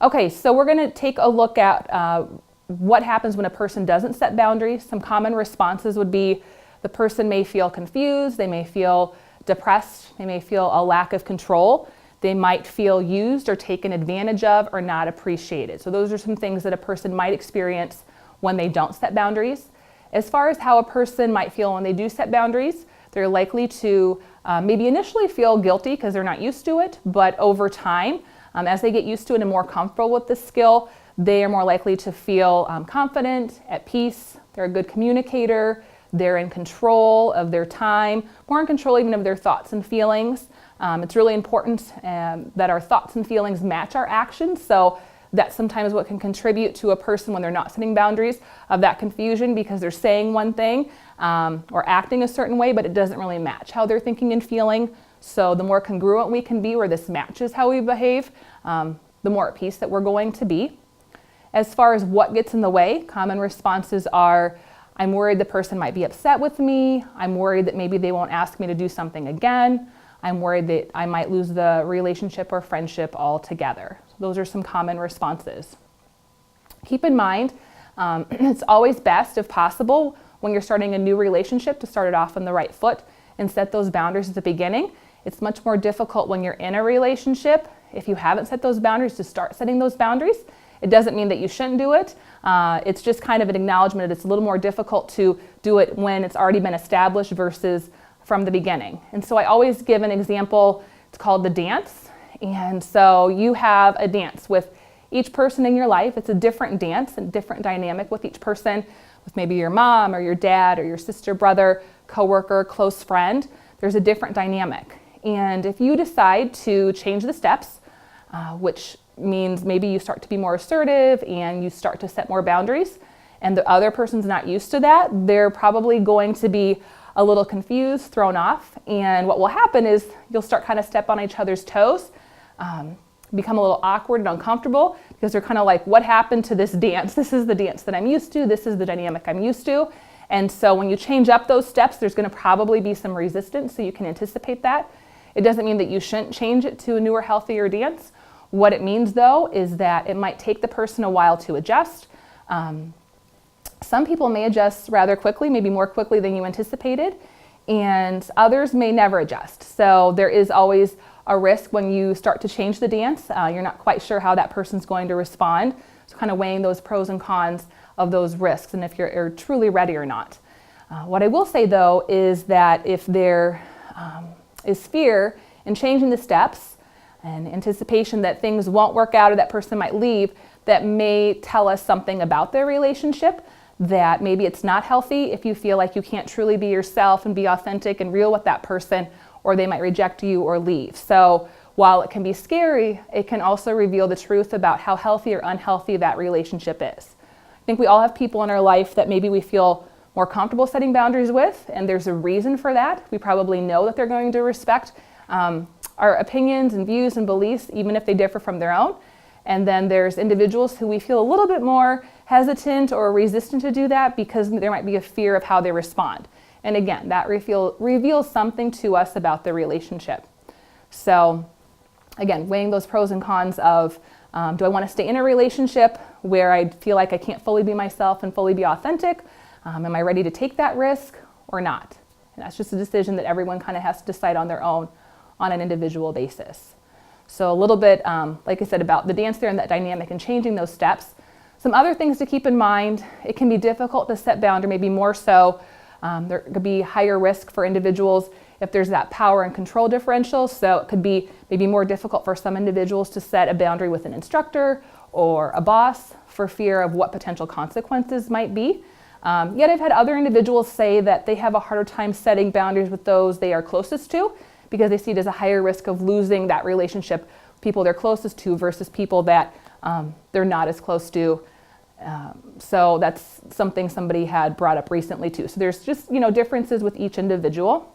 Okay, so we're going to take a look at what happens when a person doesn't set boundaries. Some common responses would be the person may feel confused, they may feel depressed, they may feel a lack of control, they might feel used or taken advantage of or not appreciated. So those are some things that a person might experience when they don't set boundaries. As far as how a person might feel when they do set boundaries, they're likely to maybe initially feel guilty because they're not used to it, but over time, as they get used to it and more comfortable with the skill, they are more likely to feel confident, at peace, they're a good communicator, they're in control of their time, more in control even of their thoughts and feelings. It's really important that our thoughts and feelings match our actions, so that's sometimes what can contribute to a person when they're not setting boundaries of that confusion because they're saying one thing or acting a certain way, but it doesn't really match how they're thinking and feeling. So the more congruent we can be where this matches how we behave, the more at peace that we're going to be. As far as what gets in the way, common responses are, I'm worried the person might be upset with me, I'm worried that maybe they won't ask me to do something again, I'm worried that I might lose the relationship or friendship altogether. So those are some common responses. Keep in mind, it's always best, if possible, when you're starting a new relationship to start it off on the right foot and set those boundaries at the beginning. It's much more difficult when you're in a relationship, if you haven't set those boundaries, to start setting those boundaries. It doesn't mean that you shouldn't do it. It's just kind of an acknowledgement that it's a little more difficult to do it when it's already been established versus from the beginning. And so I always give an example. It's called the dance. And so you have a dance with each person in your life. It's a different dance and different dynamic with each person, with maybe your mom or your dad or your sister, brother, coworker, close friend. There's a different dynamic. And if you decide to change the steps, which means maybe you start to be more assertive and you start to set more boundaries, and the other person's not used to that, they're probably going to be a little confused, thrown off, and what will happen is you'll start kind of step on each other's toes, become a little awkward and uncomfortable because they're kind of like, what happened to this dance? This is the dance that I'm used to, this is the dynamic I'm used to. And so when you change up those steps, there's going to probably be some resistance, so you can anticipate that. It doesn't mean that you shouldn't change it to a newer, healthier dance. What it means, though, is that it might take the person a while to adjust. Some people may adjust rather quickly, maybe more quickly than you anticipated, and others may never adjust. So there is always a risk when you start to change the dance. You're not quite sure how that person's going to respond. So kind of weighing those pros and cons of those risks and if you're truly ready or not. What I will say, though, is that if there is fear in changing the steps and anticipation that things won't work out or that person might leave, that may tell us something about their relationship, that maybe it's not healthy if you feel like you can't truly be yourself and be authentic and real with that person, or they might reject you or leave. So while it can be scary, it can also reveal the truth about how healthy or unhealthy that relationship is. I think we all have people in our life that maybe we feel more comfortable setting boundaries with, and there's a reason for that. We probably know that they're going to respect our opinions and views and beliefs, even if they differ from their own. And then there's individuals who we feel a little bit more hesitant or resistant to do that because there might be a fear of how they respond. And again, that reveals something to us about the relationship. So again, weighing those pros and cons of, do I want to stay in a relationship where I feel like I can't fully be myself and fully be authentic? Am I ready to take that risk or not? And that's just a decision that everyone kind of has to decide on their own on an individual basis. So a little bit, like I said, about the dance there and that dynamic and changing those steps. Some other things to keep in mind: it can be difficult to set boundaries, maybe more so. There could be higher risk for individuals if there's that power and control differential. So it could be maybe more difficult for some individuals to set a boundary with an instructor or a boss for fear of what potential consequences might be. Yet I've had other individuals say that they have a harder time setting boundaries with those they are closest to because they see it as a higher risk of losing that relationship, people they're closest to versus people that they're not as close to. So that's something somebody had brought up recently too. So there's just, differences with each individual.